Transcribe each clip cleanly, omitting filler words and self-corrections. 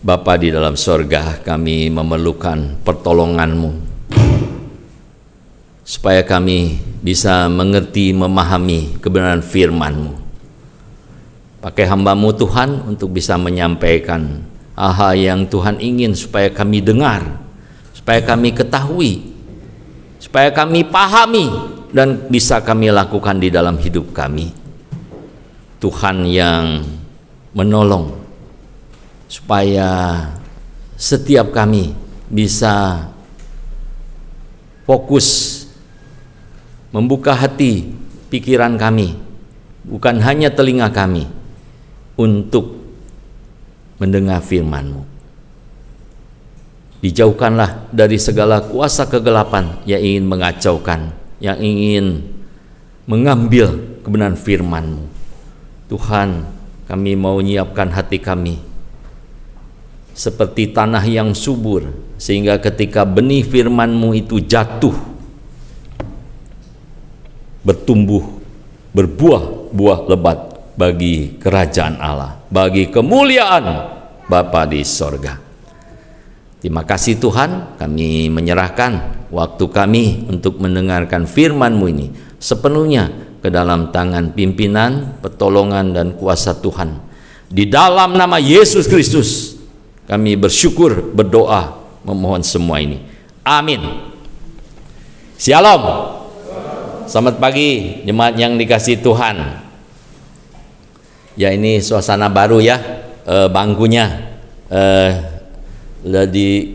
Bapa di dalam sorga, kami memerlukan pertolongan-Mu supaya kami bisa mengerti, memahami kebenaran firman-Mu. Pakai hamba-Mu Tuhan untuk bisa menyampaikan hal yang Tuhan ingin supaya kami dengar, supaya kami ketahui, supaya kami pahami dan bisa kami lakukan di dalam hidup kami. Tuhan yang menolong supaya setiap kami bisa fokus membuka hati pikiran kami, bukan hanya telinga kami, untuk mendengar firman-Mu. Dijauhkanlah dari segala kuasa kegelapan yang ingin mengacaukan, yang ingin mengambil kebenaran firman-Mu. Tuhan, kami mau menyiapkan hati kami seperti tanah yang subur, sehingga ketika benih firman-Mu itu jatuh, bertumbuh, berbuah buah lebat bagi kerajaan Allah, bagi kemuliaan Bapa di sorga. Terima kasih Tuhan, kami menyerahkan waktu kami untuk mendengarkan firman-Mu ini sepenuhnya ke dalam tangan pimpinan, pertolongan dan kuasa Tuhan. Di dalam nama Yesus Kristus kami bersyukur, berdoa, memohon semua ini. Amin. Shalom. Selamat pagi jemaat yang dikasihi Tuhan. Ya, ini suasana baru ya, bangkunya.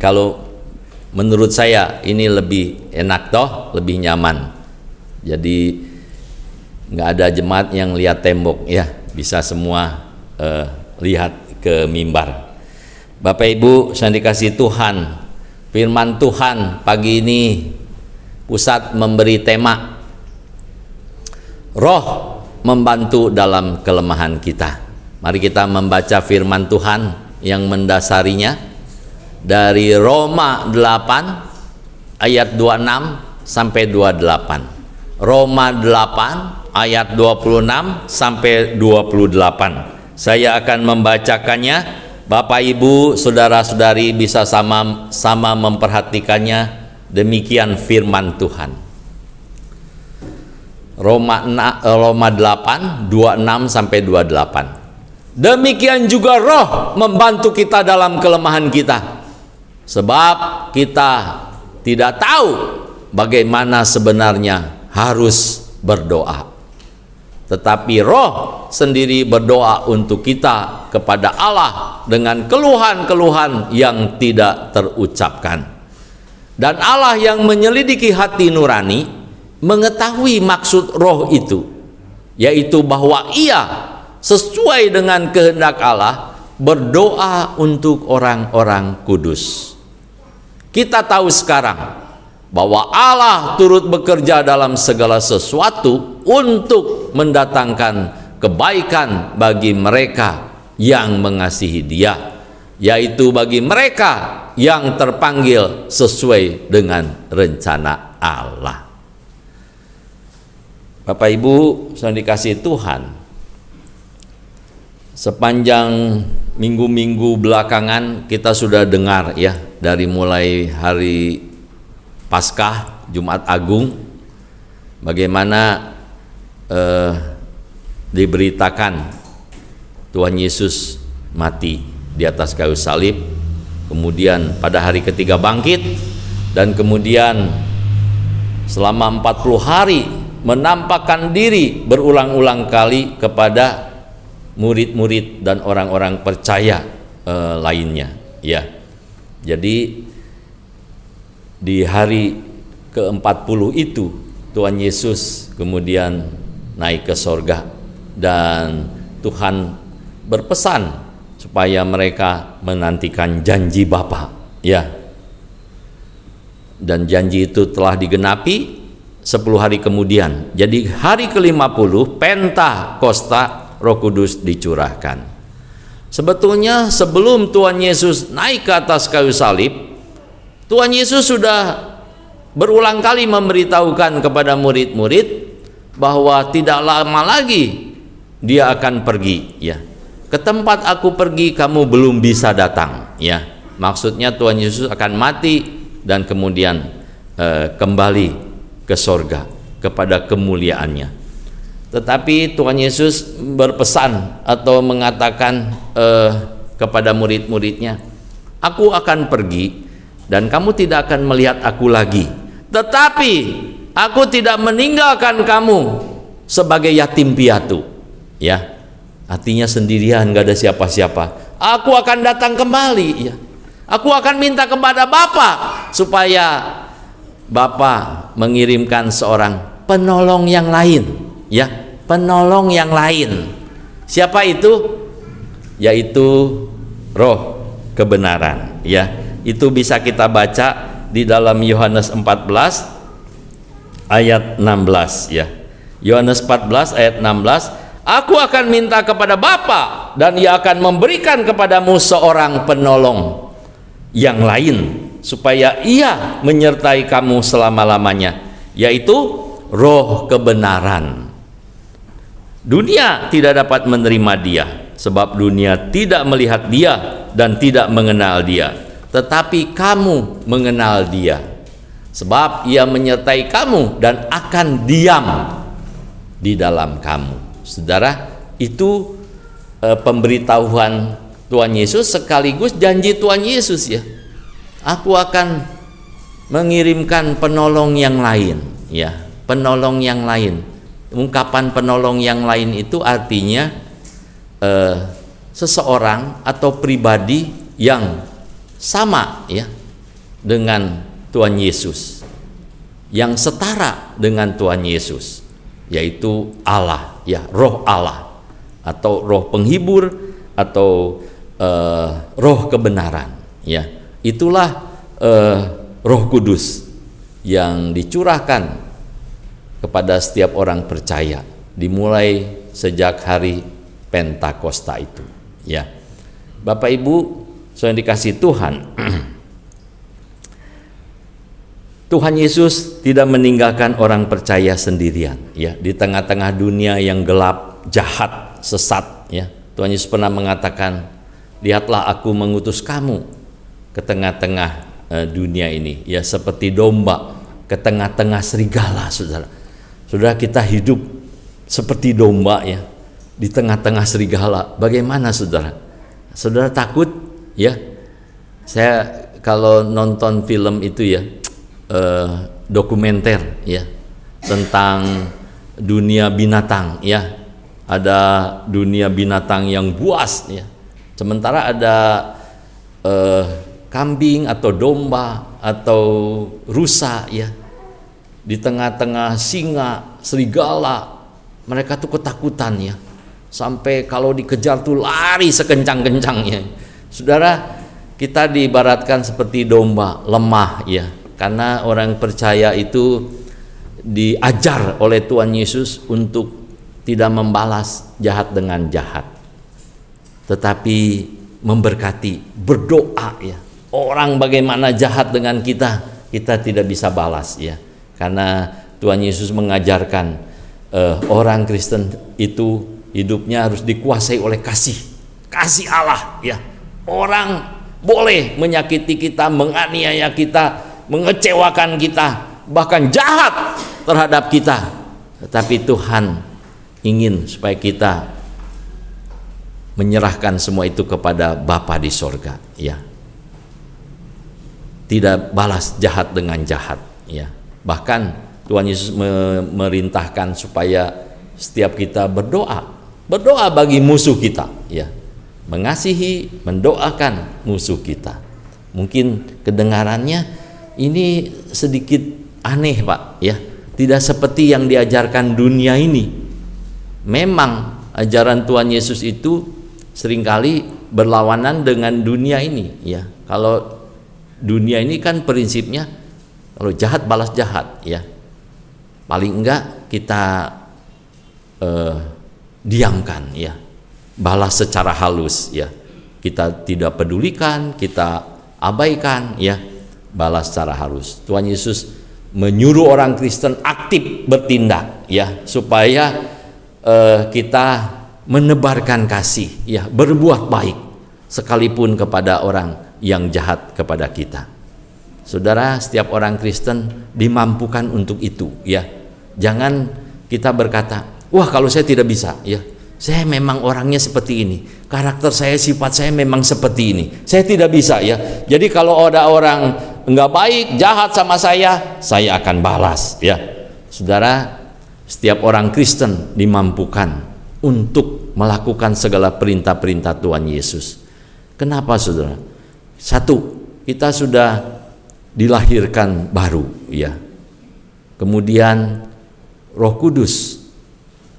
Kalau menurut saya ini lebih enak toh, lebih nyaman. Jadi nggak ada jemaat yang lihat tembok ya, bisa semua lihat ke mimbar. Bapak Ibu yang dikasihi Tuhan, firman Tuhan pagi ini pusat memberi tema Roh membantu dalam kelemahan kita. Mari kita membaca firman Tuhan yang mendasarinya dari Roma 8 ayat 26 sampai 28. Roma 8 ayat 26 sampai 28. Saya akan membacakannya. Bapak Ibu, saudara-saudari bisa sama-sama memperhatikannya. Demikian firman Tuhan. Roma 8 26 sampai 28. Demikian juga Roh membantu kita dalam kelemahan kita, sebab kita tidak tahu bagaimana sebenarnya harus berdoa. Tetapi Roh sendiri berdoa untuk kita kepada Allah dengan keluhan-keluhan yang tidak terucapkan. Dan Allah yang menyelidiki hati nurani mengetahui maksud Roh itu, yaitu bahwa Ia sesuai dengan kehendak Allah berdoa untuk orang-orang kudus. Kita tahu sekarang bahwa Allah turut bekerja dalam segala sesuatu untuk mendatangkan kebaikan bagi mereka yang mengasihi Dia, yaitu bagi mereka yang terpanggil sesuai dengan rencana Allah. Bapak Ibu yang dikasihi Tuhan, sepanjang minggu-minggu belakangan kita sudah dengar ya, dari mulai hari Paskah, Jumat Agung, bagaimana diberitakan Tuhan Yesus mati di atas kayu salib, kemudian pada hari ketiga bangkit, dan kemudian selama 40 hari menampakkan diri berulang-ulang kali kepada murid-murid dan orang-orang percaya lainnya ya. Jadi di hari ke-40 itu Tuhan Yesus kemudian naik ke sorga, dan Tuhan berpesan supaya mereka menantikan janji Bapa ya. Dan janji itu telah digenapi 10 hari kemudian. Jadi hari ke-50 Pentakosta, Roh Kudus dicurahkan. Sebetulnya sebelum Tuhan Yesus naik ke atas kayu salib, Tuhan Yesus sudah berulang kali memberitahukan kepada murid-murid bahwa tidak lama lagi Dia akan pergi ya. ke tempat aku pergi kamu belum bisa datang, ya. Maksudnya Tuhan Yesus akan mati dan kemudian kembali ke sorga kepada kemuliaannya. Tetapi Tuhan Yesus berpesan atau mengatakan kepada murid-muridnya, aku akan pergi dan kamu tidak akan melihat aku lagi, tetapi aku tidak meninggalkan kamu sebagai yatim piatu, ya. Artinya sendirian, gak ada siapa-siapa. Aku akan datang kembali, ya. Aku akan minta kepada Bapa supaya Bapa mengirimkan seorang penolong yang lain, ya, penolong yang lain. Siapa itu? Yaitu Roh kebenaran, ya. Itu bisa kita baca di dalam Yohanes 14 ayat 16, ya. Yohanes 14 ayat 16, aku akan minta kepada Bapa dan Ia akan memberikan kepadamu seorang penolong yang lain supaya Ia menyertai kamu selama-lamanya, yaitu Roh kebenaran. Dunia tidak dapat menerima Dia sebab dunia tidak melihat Dia dan tidak mengenal Dia, tetapi kamu mengenal Dia sebab Ia menyertai kamu dan akan diam di dalam kamu. Saudara, itu pemberitahuan Tuhan Yesus sekaligus janji Tuhan Yesus, ya. Aku akan mengirimkan penolong yang lain, ya, penolong yang lain. Ungkapan penolong yang lain itu artinya seseorang atau pribadi yang sama, ya, dengan Tuhan Yesus, yang setara dengan Tuhan Yesus, yaitu Allah, ya, Roh Allah atau Roh penghibur atau Roh kebenaran, ya. Itulah Roh Kudus yang dicurahkan kepada setiap orang percaya dimulai sejak hari Pentakosta itu, ya. Bapak Ibu yang dikasihi Tuhan, Tuhan Yesus tidak meninggalkan orang percaya sendirian, ya, di tengah-tengah dunia yang gelap, jahat, sesat, ya. Tuhan Yesus pernah mengatakan, lihatlah aku mengutus kamu ke tengah-tengah dunia ini, ya, seperti domba ke tengah-tengah serigala. Saudara, saudara, kita hidup seperti domba, ya, di tengah-tengah serigala. Bagaimana saudara? Saudara takut, ya? Saya kalau nonton film itu, ya, dokumenter, ya, tentang dunia binatang, ya, ada dunia binatang yang buas, ya, sementara ada kambing atau domba atau rusa, ya, di tengah-tengah singa, serigala. Mereka tuh ketakutan, ya, sampai kalau dikejar tuh lari sekencang-kencangnya. Saudara, kita diibaratkan seperti domba lemah, ya, karena orang percaya itu diajar oleh Tuhan Yesus untuk tidak membalas jahat dengan jahat, tetapi memberkati, berdoa, ya. Orang bagaimana jahat dengan kita, kita tidak bisa balas, ya, karena Tuhan Yesus mengajarkan orang Kristen itu hidupnya harus dikuasai oleh kasih Allah, ya. Orang boleh menyakiti kita, menganiaya kita, mengecewakan kita, bahkan jahat terhadap kita, tetapi Tuhan ingin supaya kita menyerahkan semua itu kepada Bapa di sorga, ya. Tidak balas jahat dengan jahat, ya. Bahkan Tuhan Yesus memerintahkan supaya setiap kita berdoa bagi musuh kita, ya. Mengasihi, mendoakan musuh kita. Mungkin kedengarannya ini sedikit aneh, Pak, ya. Tidak seperti yang diajarkan dunia ini. Memang ajaran Tuhan Yesus itu seringkali berlawanan dengan dunia ini, ya. Kalau dunia ini kan prinsipnya kalau jahat balas jahat, ya. Paling enggak kita diamkan, ya. Balas secara halus, ya. Kita tidak pedulikan, kita abaikan, ya. Balas secara halus. Tuhan Yesus menyuruh orang Kristen aktif bertindak, ya, supaya kita menebarkan kasih, ya, berbuat baik sekalipun kepada orang yang jahat kepada kita. Saudara, setiap orang Kristen dimampukan untuk itu, ya. Jangan kita berkata, wah kalau saya tidak bisa, ya, saya memang orangnya seperti ini, karakter saya, sifat saya memang seperti ini, saya tidak bisa, ya. Jadi kalau ada orang enggak baik, jahat sama saya akan balas, ya. Saudara, setiap orang Kristen dimampukan untuk melakukan segala perintah-perintah Tuhan Yesus. Kenapa, saudara? Satu, kita sudah dilahirkan baru, ya. Kemudian Roh Kudus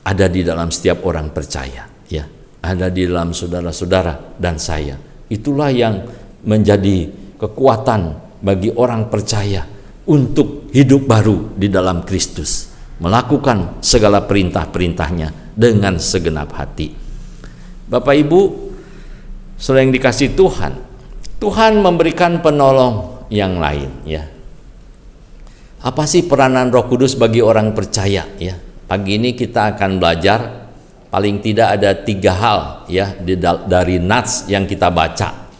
ada di dalam setiap orang percaya, ya. Ada di dalam saudara-saudara dan saya. Itulah yang menjadi kekuatan bagi orang percaya untuk hidup baru di dalam Kristus, melakukan segala perintah-perintahnya dengan segenap hati. Bapak Ibu, saudara yang dikasihi Tuhan, Tuhan memberikan penolong yang lain, ya. Apa sih peranan Roh Kudus bagi orang percaya, ya? Pagi ini kita akan belajar paling tidak ada 3 hal, ya, dari nats yang kita baca.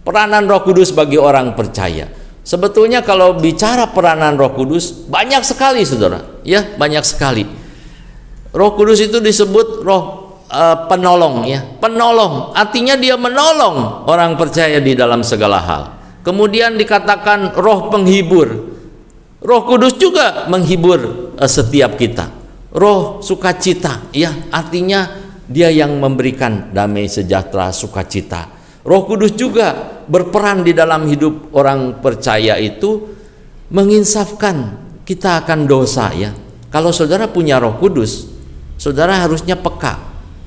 Peranan Roh Kudus bagi orang percaya. Sebetulnya kalau bicara peranan Roh Kudus banyak sekali, saudara, ya, banyak sekali. Roh Kudus itu disebut roh penolong, ya. Penolong artinya dia menolong orang percaya di dalam segala hal. Kemudian dikatakan roh penghibur. Roh Kudus juga menghibur setiap kita. Roh sukacita, ya, artinya dia yang memberikan damai sejahtera, sukacita. Roh Kudus juga berperan di dalam hidup orang percaya itu menginsafkan kita akan dosa, ya. Kalau saudara punya Roh Kudus, saudara harusnya peka.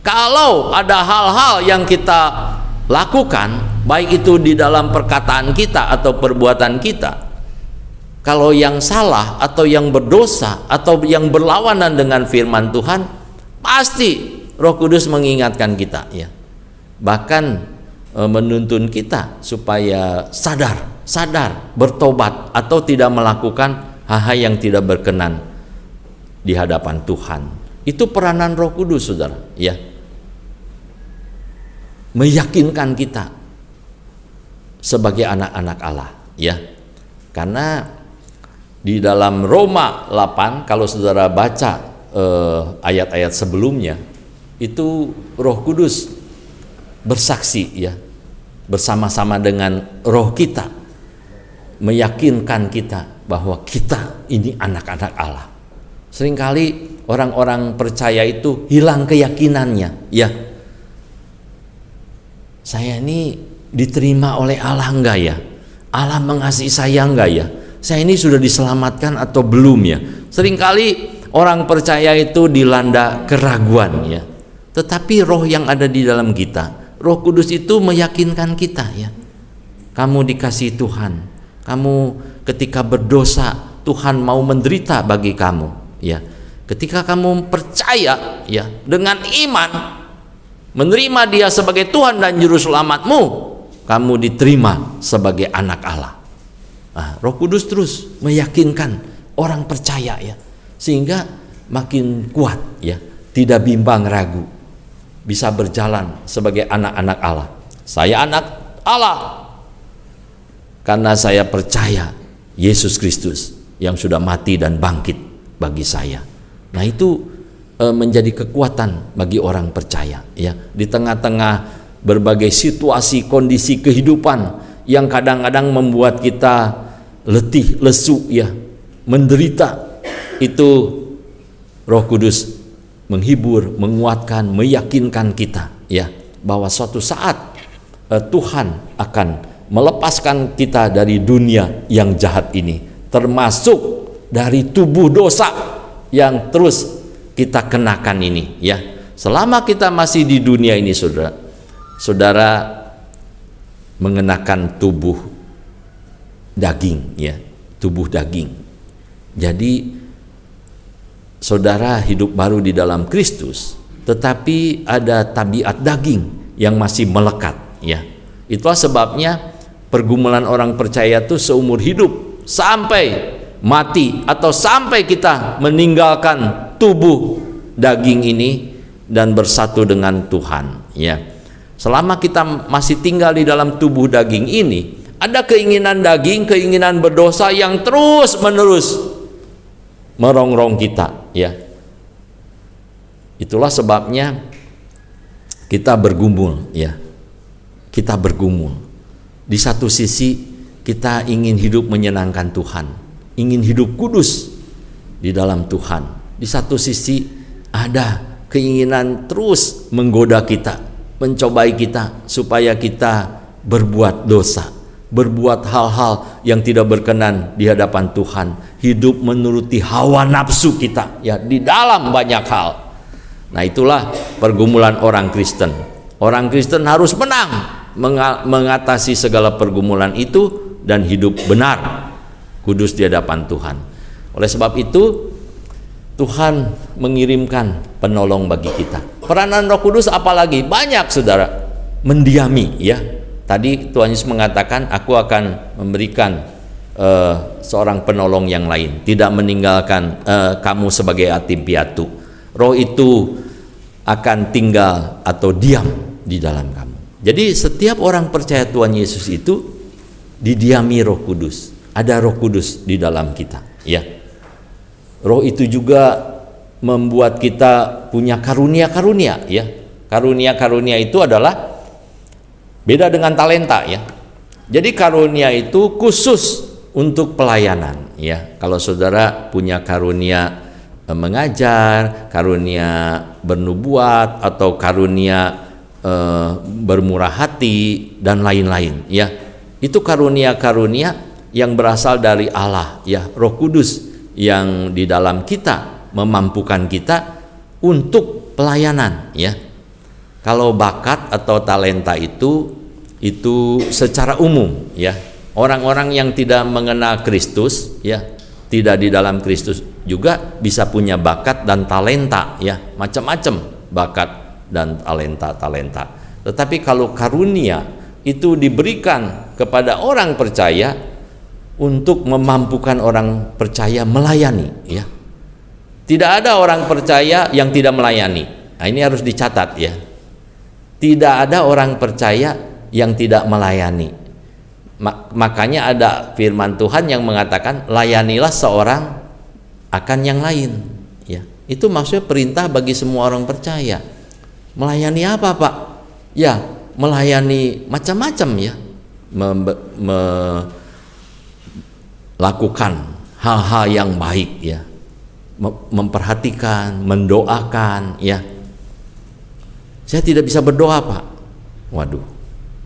Kalau ada hal-hal yang kita lakukan, baik itu di dalam perkataan kita atau perbuatan kita, kalau yang salah atau yang berdosa atau yang berlawanan dengan firman Tuhan, pasti Roh Kudus mengingatkan kita, ya. Bahkan menuntun kita supaya sadar, bertobat atau tidak melakukan hal-hal yang tidak berkenan di hadapan Tuhan. Itu peranan Roh Kudus, saudara, ya. Meyakinkan kita sebagai anak-anak Allah, ya. Karena di dalam Roma 8, kalau saudara baca ayat-ayat sebelumnya, itu Roh Kudus bersaksi, ya, bersama-sama dengan roh kita, meyakinkan kita bahwa kita ini anak-anak Allah. Seringkali orang-orang percaya itu hilang keyakinannya, ya. Saya ini diterima oleh Allah enggak, ya? Allah mengasihi saya enggak, ya? Saya ini sudah diselamatkan atau belum, ya? Seringkali orang percaya itu dilanda keraguan, ya. Tetapi roh yang ada di dalam kita, Roh Kudus itu meyakinkan kita, ya. Kamu dikasihi Tuhan. Kamu ketika berdosa, Tuhan mau menderita bagi kamu, ya. Ketika kamu percaya, ya, dengan iman menerima Dia sebagai Tuhan dan Juru Selamatmu, kamu diterima sebagai anak Allah. Nah, Roh Kudus terus meyakinkan orang percaya, ya, sehingga makin kuat, ya, tidak bimbang ragu, bisa berjalan sebagai anak-anak Allah. Saya anak Allah karena saya percaya Yesus Kristus yang sudah mati dan bangkit bagi saya. Nah, itu menjadi kekuatan bagi orang percaya, ya, di tengah-tengah berbagai situasi, kondisi kehidupan yang kadang-kadang membuat kita letih, lesu, ya, menderita. Itu Roh Kudus menghibur, menguatkan, meyakinkan kita, ya, bahwa suatu saat Tuhan akan melepaskan kita dari dunia yang jahat ini, termasuk dari tubuh dosa yang terus kita kenakan ini, ya. Selama kita masih di dunia ini, saudara mengenakan tubuh daging, ya, tubuh daging. Jadi saudara hidup baru di dalam Kristus, tetapi ada tabiat daging yang masih melekat, ya. Itulah sebabnya pergumulan orang percaya itu seumur hidup sampai mati atau sampai kita meninggalkan tubuh daging ini, dan bersatu dengan Tuhan, ya. Selama kita masih tinggal di dalam tubuh daging ini, ada keinginan daging, keinginan berdosa yang terus-menerus merongrong kita, ya. Itulah sebabnya kita bergumul, ya. Kita bergumul. Di satu sisi kita ingin hidup menyenangkan Tuhan, ingin hidup kudus di dalam Tuhan. Di satu sisi ada keinginan terus menggoda kita, mencobai kita supaya kita berbuat dosa, berbuat hal-hal yang tidak berkenan di hadapan Tuhan, hidup menuruti hawa nafsu kita, ya, di dalam banyak hal. Nah, itulah pergumulan orang Kristen. Orang Kristen harus menang mengatasi segala pergumulan itu dan hidup benar, kudus di hadapan Tuhan. Oleh sebab itu Tuhan mengirimkan penolong bagi kita. Peranan Roh Kudus apalagi banyak, saudara, mendiami, ya. Tadi Tuhan Yesus mengatakan, aku akan memberikan seorang penolong yang lain, tidak meninggalkan kamu sebagai yatim piatu. Roh itu akan tinggal atau diam di dalam kamu. Jadi setiap orang percaya Tuhan Yesus itu didiami Roh Kudus. Ada Roh Kudus di dalam kita, ya. Roh itu juga membuat kita punya karunia-karunia, ya. Karunia-karunia itu adalah beda dengan talenta, ya. Jadi karunia itu khusus untuk pelayanan, ya. Kalau saudara punya karunia mengajar, karunia bernubuat, atau karunia bermurah hati dan lain-lain, ya. Itu karunia-karunia yang berasal dari Allah, ya. Roh Kudus yang di dalam kita memampukan kita untuk pelayanan, ya. Kalau bakat atau talenta itu secara umum, ya. Orang-orang yang tidak mengenal Kristus, ya, tidak di dalam Kristus juga bisa punya bakat dan talenta, ya, macam-macam bakat dan talenta. Tetapi kalau karunia itu diberikan kepada orang percaya untuk memampukan orang percaya melayani, ya. Tidak ada orang percaya yang tidak melayani. Nah, ini harus dicatat, ya. Tidak ada orang percaya yang tidak melayani. Makanya ada firman Tuhan yang mengatakan, layanilah seorang akan yang lain, ya. Itu maksudnya perintah bagi semua orang percaya. Melayani apa, Pak? Ya, melayani macam-macam, ya. Melakukan hal-hal yang baik, ya. Memperhatikan, mendoakan, ya. Saya tidak bisa berdoa, Pak. Waduh,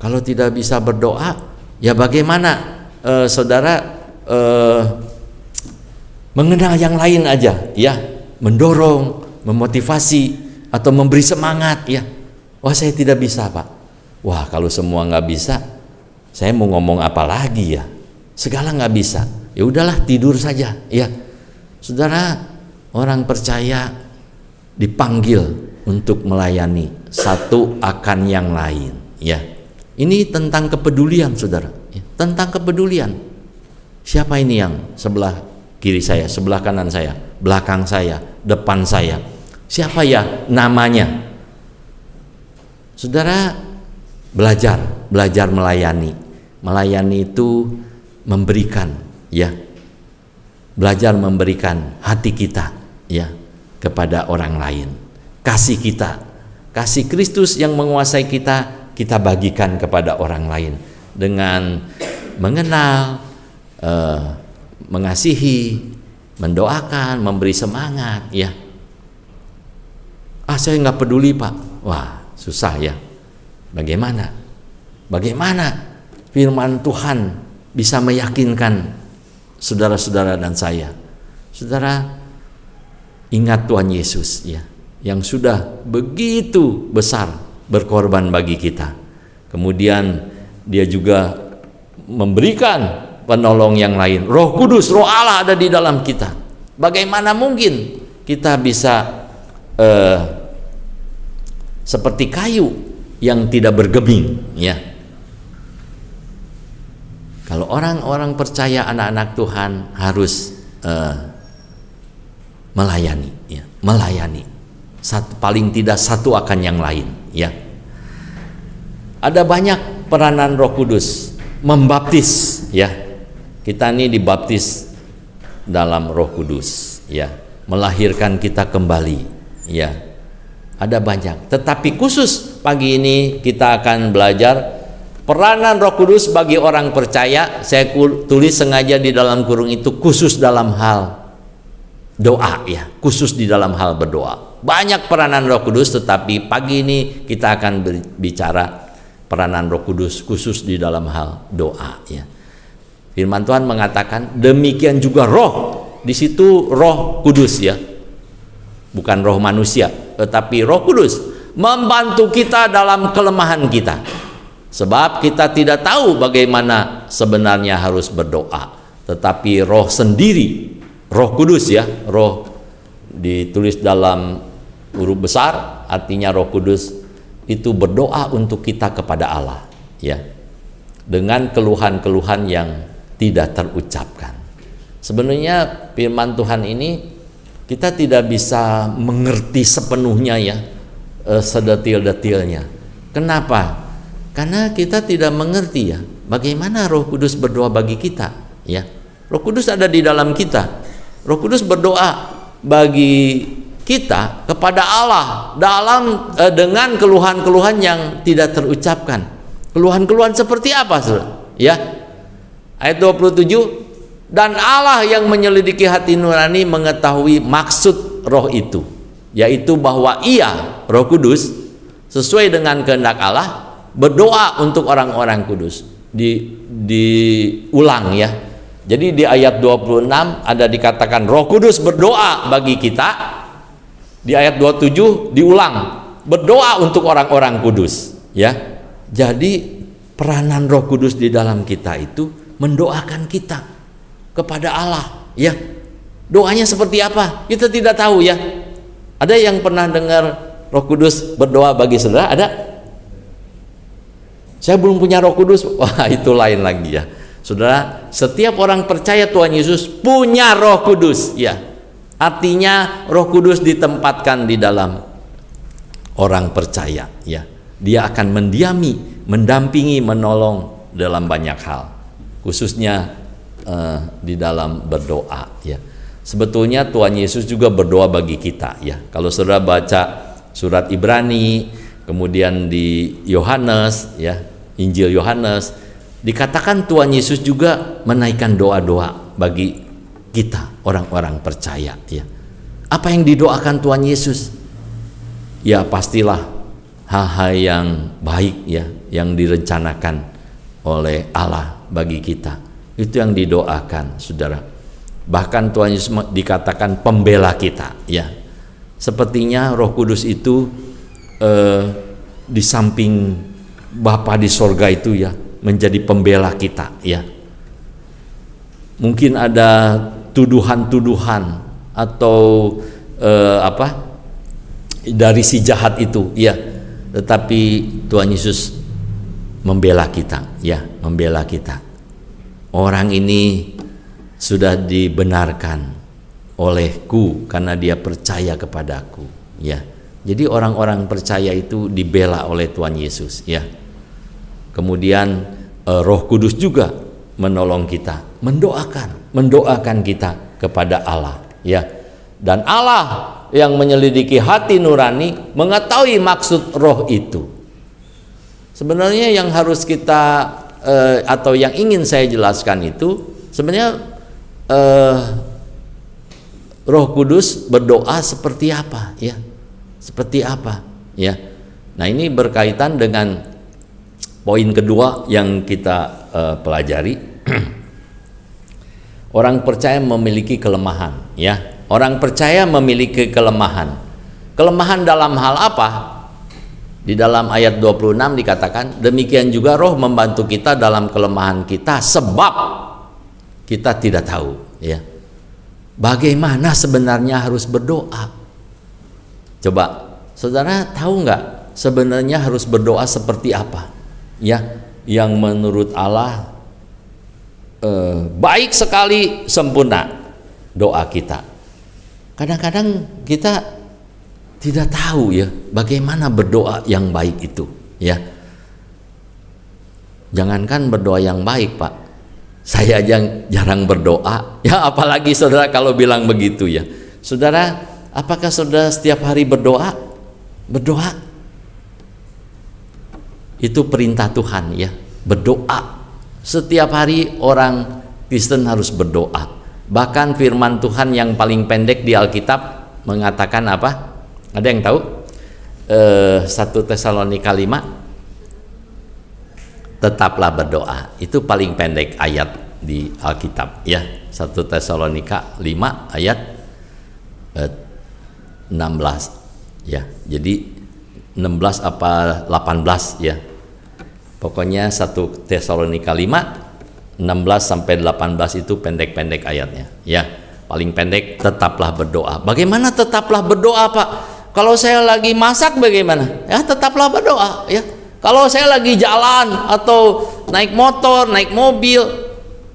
kalau tidak bisa berdoa, ya bagaimana saudara mengenal yang lain aja, ya, mendorong, memotivasi, atau memberi semangat, ya. Wah, saya tidak bisa, Pak. Wah, kalau semua nggak bisa, saya mau ngomong apa lagi, ya. Segala nggak bisa. Ya udahlah, tidur saja, ya. Saudara, orang percaya dipanggil untuk melayani satu akan yang lain, ya. Ini tentang kepedulian, saudara, ya. Tentang kepedulian. Siapa ini yang sebelah kiri saya, sebelah kanan saya, belakang saya, depan saya? Siapa ya namanya? Saudara, belajar melayani. Melayani itu memberikan, ya. Belajar memberikan hati kita, ya, kepada orang lain. Kasih kita, kasih Kristus yang menguasai kita, kita bagikan kepada orang lain dengan mengenal, mengasihi, mendoakan, memberi semangat, ya. Saya nggak peduli, Pak. Wah, susah, ya. Bagaimana firman Tuhan bisa meyakinkan saudara-saudara dan saya? Saudara, ingat Tuhan Yesus, ya, yang sudah begitu besar berkorban bagi kita. Kemudian dia juga memberikan penolong yang lain. Roh Kudus, Roh Allah ada di dalam kita. Bagaimana mungkin kita bisa seperti kayu yang tidak bergeming, ya. Kalau orang-orang percaya, anak-anak Tuhan harus melayani, ya, melayani. paling tidak satu akan yang lain, ya. Ada banyak peranan Roh Kudus membaptis, ya. Kita ini dibaptis dalam Roh Kudus, ya, melahirkan kita kembali, ya. Ada banyak, tetapi khusus pagi ini kita akan belajar peranan Roh Kudus bagi orang percaya. Saya tulis sengaja di dalam kurung itu khusus dalam hal doa, ya, khusus di dalam hal berdoa. Banyak peranan Roh Kudus, tetapi pagi ini kita akan berbicara peranan Roh Kudus khusus di dalam hal doa, ya. Firman Tuhan mengatakan demikian juga Roh, di situ Roh Kudus, ya, bukan roh manusia, tetapi Roh Kudus membantu kita dalam kelemahan kita. Sebab kita tidak tahu bagaimana sebenarnya harus berdoa, tetapi Roh sendiri, Roh Kudus, ya, Roh ditulis dalam huruf besar, artinya Roh Kudus itu berdoa untuk kita kepada Allah, ya, dengan keluhan-keluhan yang tidak terucapkan. Sebenarnya firman Tuhan ini kita tidak bisa mengerti sepenuhnya, ya, sedetil-detilnya. Kenapa? Karena kita tidak mengerti, ya, bagaimana Roh Kudus berdoa bagi kita, ya. Roh Kudus ada di dalam kita. Roh Kudus berdoa bagi kita kepada Allah dengan keluhan-keluhan yang tidak terucapkan. Keluhan-keluhan seperti apa, Saudara? Ya. Ayat 27, dan Allah yang menyelidiki hati nurani mengetahui maksud Roh itu, yaitu bahwa Ia, Roh Kudus, sesuai dengan kehendak Allah, berdoa untuk orang-orang kudus. Diulang, ya. Jadi di ayat 26 ada dikatakan Roh Kudus berdoa bagi kita. Di ayat 27 diulang, berdoa untuk orang-orang kudus, ya. Jadi peranan Roh Kudus di dalam kita itu mendoakan kita kepada Allah, ya. Doanya seperti apa? Kita tidak tahu, ya. Ada yang pernah dengar Roh Kudus berdoa bagi saudara? Ada? Saya belum punya Roh Kudus. Wah, itu lain lagi, ya. Saudara, setiap orang percaya Tuhan Yesus punya Roh Kudus, ya. Artinya Roh Kudus ditempatkan di dalam orang percaya, ya. Dia akan mendiami, mendampingi, menolong dalam banyak hal, khususnya di dalam berdoa, ya. Sebetulnya Tuhan Yesus juga berdoa bagi kita, ya. Kalau saudara baca surat Ibrani, kemudian di Yohanes, ya, Injil Yohanes, dikatakan Tuhan Yesus juga menaikkan doa-doa bagi kita orang-orang percaya, ya. Apa yang didoakan Tuhan Yesus? Ya, pastilah hal-hal yang baik, ya, yang direncanakan oleh Allah bagi kita. Itu yang didoakan, saudara. Bahkan Tuhan Yesus dikatakan pembela kita, ya. Sepertinya Roh Kudus itu di samping Bapa di sorga itu, ya, menjadi pembela kita, ya. Mungkin ada tuduhan-tuduhan atau dari si jahat itu, ya. Tetapi Tuhan Yesus membela kita, ya, membela kita. Orang ini sudah dibenarkan olehku karena dia percaya kepadaku, ya. Jadi orang-orang percaya itu dibela oleh Tuhan Yesus, ya. Kemudian Roh Kudus juga menolong kita, mendoakan kita kepada Allah, ya. Dan Allah yang menyelidiki hati nurani mengetahui maksud Roh itu. Sebenarnya yang harus kita atau yang ingin saya jelaskan itu sebenarnya Roh Kudus berdoa seperti apa, ya? Seperti apa, ya? Nah, ini berkaitan dengan poin kedua yang kita pelajari. Orang percaya memiliki kelemahan, ya. Orang percaya memiliki kelemahan. Kelemahan dalam hal apa? Di dalam ayat 26 dikatakan, demikian juga Roh membantu kita dalam kelemahan kita sebab kita tidak tahu, ya. Bagaimana sebenarnya harus berdoa? Coba, saudara tahu nggak sebenarnya harus berdoa seperti apa? Ya, yang menurut Allah baik sekali, sempurna doa kita. Kadang-kadang kita tidak tahu ya bagaimana berdoa yang baik itu ya. Jangankan berdoa yang baik, Pak, saya aja jarang berdoa ya, apalagi saudara kalau bilang begitu ya. Saudara, apakah saudara setiap hari berdoa? Berdoa itu perintah Tuhan ya, berdoa. Setiap hari orang Kristen harus berdoa. Bahkan firman Tuhan yang paling pendek di Alkitab mengatakan apa? Ada yang tahu? 1 Tesalonika 5, tetaplah berdoa. Itu paling pendek ayat di Alkitab ya. 1 Tesalonika 5 ayat 16 ya. Jadi 16 apa 18 ya. Pokoknya 1 Tesalonika 5 16 sampai 18 itu pendek-pendek ayatnya ya. Paling pendek, tetaplah berdoa. Bagaimana tetaplah berdoa, Pak? Kalau saya lagi masak bagaimana? Ya, tetaplah berdoa ya. Kalau saya lagi jalan atau naik motor, naik mobil,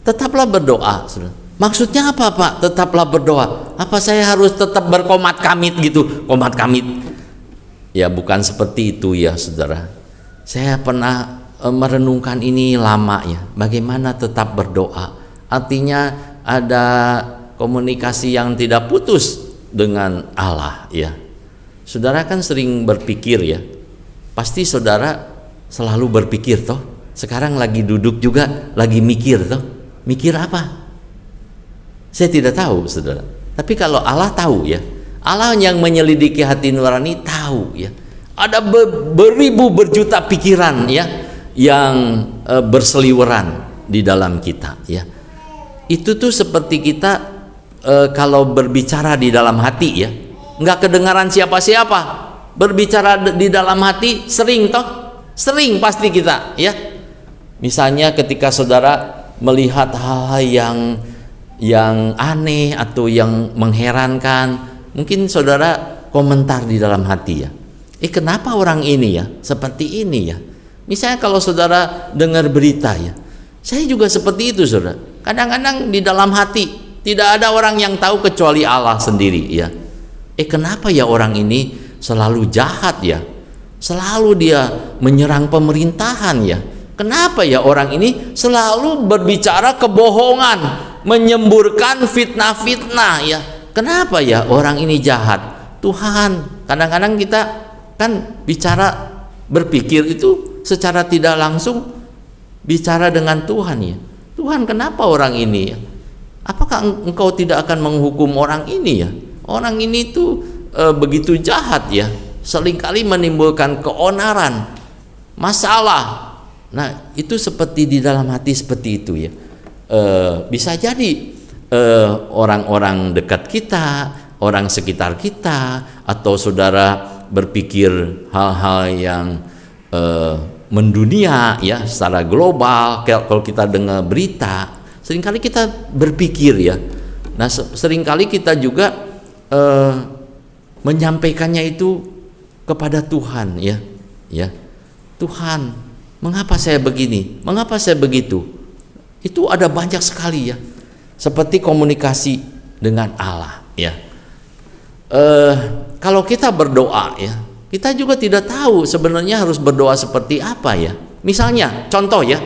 tetaplah berdoa. Maksudnya apa, Pak? Tetaplah berdoa. Apa saya harus tetap berkomat kamit gitu? Komat kamit. Ya, bukan seperti itu ya, Saudara. Saya pernah merenungkan ini lama ya. Bagaimana tetap berdoa? Artinya ada komunikasi yang tidak putus dengan Allah ya. Saudara kan sering berpikir ya. Pasti saudara selalu berpikir toh. Sekarang lagi duduk juga lagi mikir toh. Mikir apa? Saya tidak tahu, Saudara. Tapi kalau Allah tahu ya. Allah yang menyelidiki hati nurani tahu ya. Ada beribu berjuta pikiran ya yang berseliweran di dalam kita ya. Itu tuh seperti kita kalau berbicara di dalam hati ya, nggak kedengaran siapa-siapa. Berbicara di dalam hati sering toh, sering pasti kita ya. Misalnya ketika saudara melihat hal-hal yang aneh atau yang mengherankan, mungkin saudara komentar di dalam hati ya. Kenapa orang ini ya seperti ini ya? Misalnya kalau saudara dengar berita ya, saya juga seperti itu, saudara. Kadang-kadang di dalam hati tidak ada orang yang tahu kecuali Allah sendiri ya. Kenapa ya orang ini selalu jahat ya? Selalu dia menyerang pemerintahan ya. Kenapa ya orang ini selalu berbicara kebohongan, menyemburkan fitnah-fitnah ya? Kenapa ya orang ini jahat? Tuhan, kadang-kadang kita kan bicara berpikir itu secara tidak langsung bicara dengan Tuhan ya. Tuhan, kenapa orang ini ya? Apakah engkau tidak akan menghukum orang ini ya? Orang ini tuh begitu jahat ya, seringkali menimbulkan keonaran, masalah. Nah, itu seperti di dalam hati seperti itu ya. Bisa jadi orang-orang dekat kita, orang sekitar kita, atau saudara berpikir hal-hal yang mendunia ya, secara global. Kalau kita dengar berita, seringkali kita berpikir ya. Nah, seringkali kita juga menyampaikannya itu kepada Tuhan ya. Ya. Tuhan, mengapa saya begini? Mengapa saya begitu? Itu ada banyak sekali ya. Seperti komunikasi dengan Allah ya. Kalau kita berdoa ya, kita juga tidak tahu sebenarnya harus berdoa seperti apa ya. Misalnya contoh ya,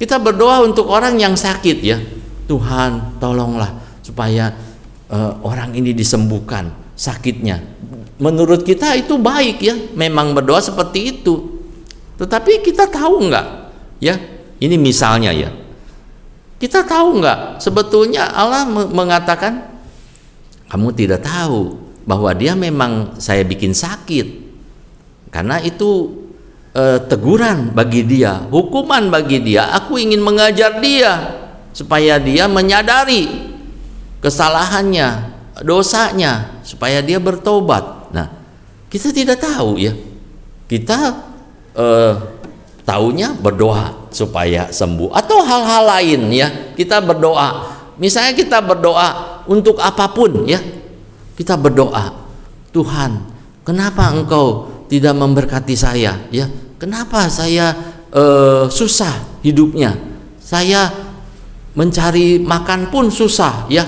kita berdoa untuk orang yang sakit ya. Tuhan, tolonglah supaya orang ini disembuhkan sakitnya. Menurut kita itu baik ya, memang berdoa seperti itu. Tetapi kita tahu enggak ya, ini misalnya ya, kita tahu enggak sebetulnya Allah mengatakan kamu tidak tahu bahwa dia memang saya bikin sakit, karena itu teguran bagi dia, hukuman bagi dia. Aku ingin mengajar dia supaya dia menyadari kesalahannya, dosanya, supaya dia bertobat. Nah, kita tidak tahu ya, kita taunya berdoa supaya sembuh atau hal-hal lain ya. Kita berdoa, misalnya kita berdoa untuk apapun ya, kita berdoa, Tuhan, kenapa engkau tidak memberkati saya ya? Kenapa saya susah hidupnya? Saya mencari makan pun susah ya.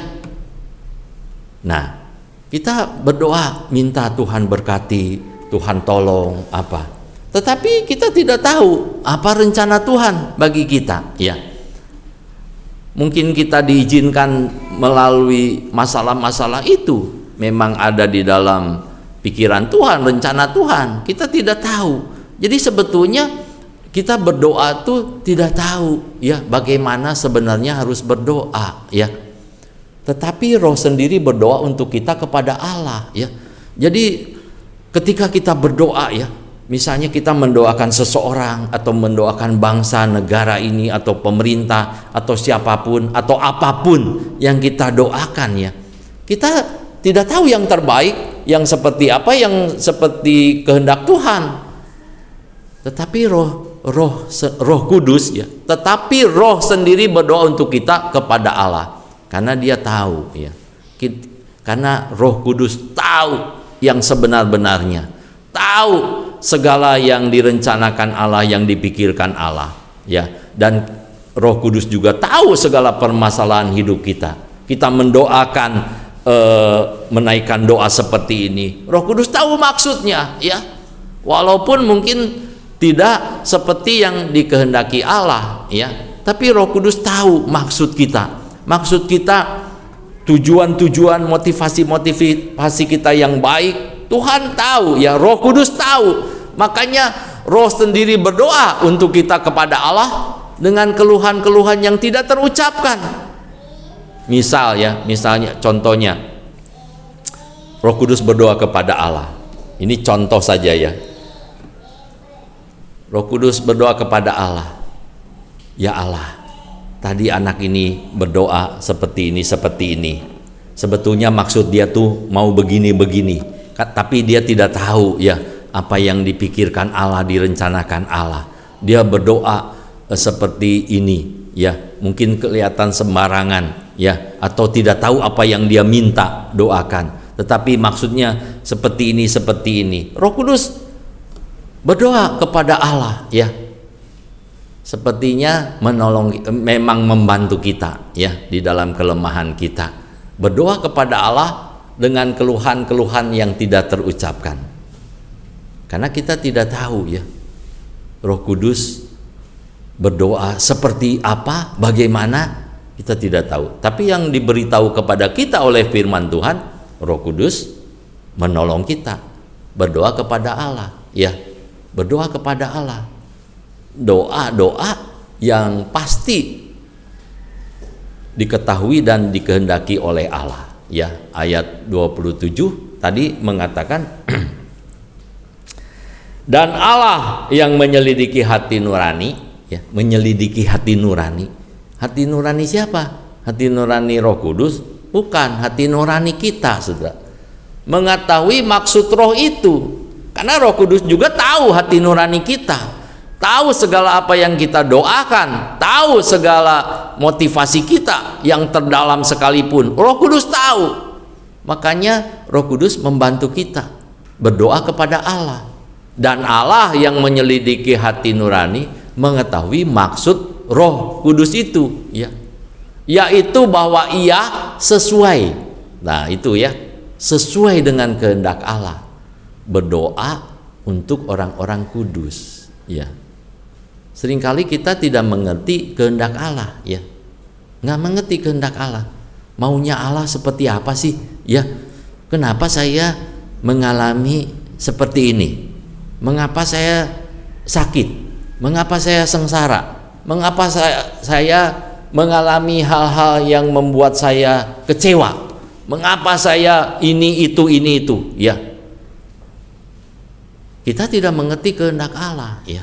Nah, Kita berdoa minta Tuhan berkati, Tuhan tolong apa. Tetapi kita tidak tahu apa rencana Tuhan bagi kita, ya. Mungkin kita diizinkan melalui masalah-masalah itu, memang ada di dalam pikiran Tuhan, rencana Tuhan. Kita tidak tahu. Jadi sebetulnya kita berdoa tuh tidak tahu, ya, bagaimana sebenarnya harus berdoa, ya. Tetapi Roh sendiri berdoa untuk kita kepada Allah, ya. Jadi ketika kita berdoa, ya, misalnya kita mendoakan seseorang atau mendoakan bangsa, negara ini atau pemerintah atau siapapun atau apapun yang kita doakan, ya, kita tidak tahu yang terbaik, yang seperti apa, yang seperti kehendak Tuhan. Tetapi Roh Kudus, ya, tetapi Roh sendiri berdoa untuk kita kepada Allah. Karena dia tahu, ya. Karena Roh Kudus tahu yang sebenar-benarnya, tahu segala yang direncanakan Allah, yang dipikirkan Allah, ya. Dan Roh Kudus juga tahu segala permasalahan hidup kita. Kita mendoakan, menaikkan doa seperti ini, Roh Kudus tahu maksudnya, ya. Walaupun mungkin tidak seperti yang dikehendaki Allah, ya. Tapi Roh Kudus tahu maksud kita. Maksud kita, tujuan-tujuan, motivasi kita yang baik, Tuhan tahu, ya. Roh Kudus tahu. Makanya Roh sendiri berdoa untuk kita kepada Allah dengan keluhan-keluhan yang tidak terucapkan. Misalnya contohnya, Roh Kudus berdoa kepada Allah. Ini contoh saja, ya. Roh Kudus berdoa kepada Allah, ya Allah, tadi anak ini berdoa seperti ini. Sebetulnya maksud dia tuh mau begini, tapi dia tidak tahu, ya, apa yang dipikirkan Allah, direncanakan Allah. Dia berdoa seperti ini, ya, mungkin kelihatan sembarangan, ya, atau tidak tahu apa yang dia minta doakan. Tetapi maksudnya seperti ini. Roh Kudus berdoa kepada Allah, ya. Sepertinya memang membantu kita, ya, di dalam kelemahan kita. Berdoa kepada Allah dengan keluhan-keluhan yang tidak terucapkan. Karena kita tidak tahu, ya, Roh Kudus berdoa seperti apa, bagaimana, kita tidak tahu. Tapi yang diberitahu kepada kita oleh firman Tuhan, Roh Kudus menolong kita berdoa kepada Allah, ya. Berdoa kepada Allah, doa-doa yang pasti diketahui dan dikehendaki oleh Allah, ya. Ayat 27 tadi mengatakan dan Allah yang menyelidiki hati nurani, ya, menyelidiki hati nurani. Hati nurani siapa? Hati nurani Roh Kudus? Bukan, hati nurani kita, Saudara. Mengetahui maksud Roh itu. Karena Roh Kudus juga tahu hati nurani kita, tahu segala apa yang kita doakan, tahu segala motivasi kita yang terdalam sekalipun. Roh Kudus tahu. Makanya Roh Kudus membantu kita berdoa kepada Allah. Dan Allah yang menyelidiki hati nurani mengetahui maksud Roh Kudus itu, ya. Yaitu bahwa ia sesuai. Nah, itu, ya, sesuai dengan kehendak Allah. Berdoa untuk orang-orang kudus, ya. Seringkali kita tidak mengerti kehendak Allah, ya. Nggak mengerti kehendak Allah. Maunya Allah seperti apa sih, ya? Kenapa saya mengalami seperti ini? Mengapa saya sakit? Mengapa saya sengsara? Mengapa saya mengalami hal-hal yang membuat saya kecewa? Mengapa saya ini itu, ya? Kita tidak mengerti kehendak Allah, ya.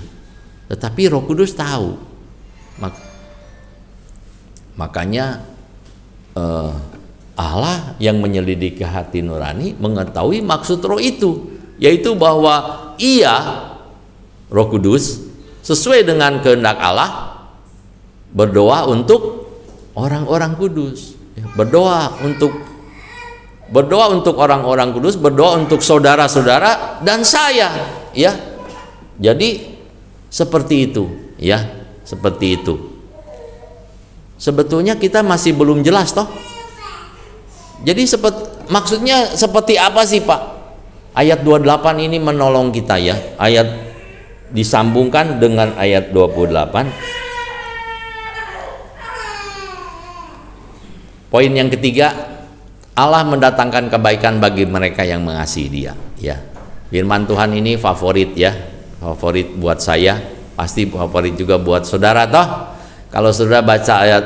Tetapi Roh Kudus tahu. Makanya Allah yang menyelidiki hati nurani mengetahui maksud Roh itu, yaitu bahwa ia, Roh Kudus, sesuai dengan kehendak Allah, berdoa untuk orang-orang kudus, ya. Berdoa untuk orang-orang kudus, berdoa untuk saudara-saudara dan saya, ya. Jadi seperti itu, ya, seperti itu. Sebetulnya kita masih belum jelas toh. Jadi maksudnya seperti apa sih Pak? Ayat 28 ini menolong kita ya. Ayat disambungkan dengan ayat 28. Poin yang ketiga, Allah mendatangkan kebaikan bagi mereka yang mengasihi Dia ya. Firman Tuhan ini favorit ya. Favorit buat saya, pasti favorit juga buat saudara toh. Kalau saudara baca ayat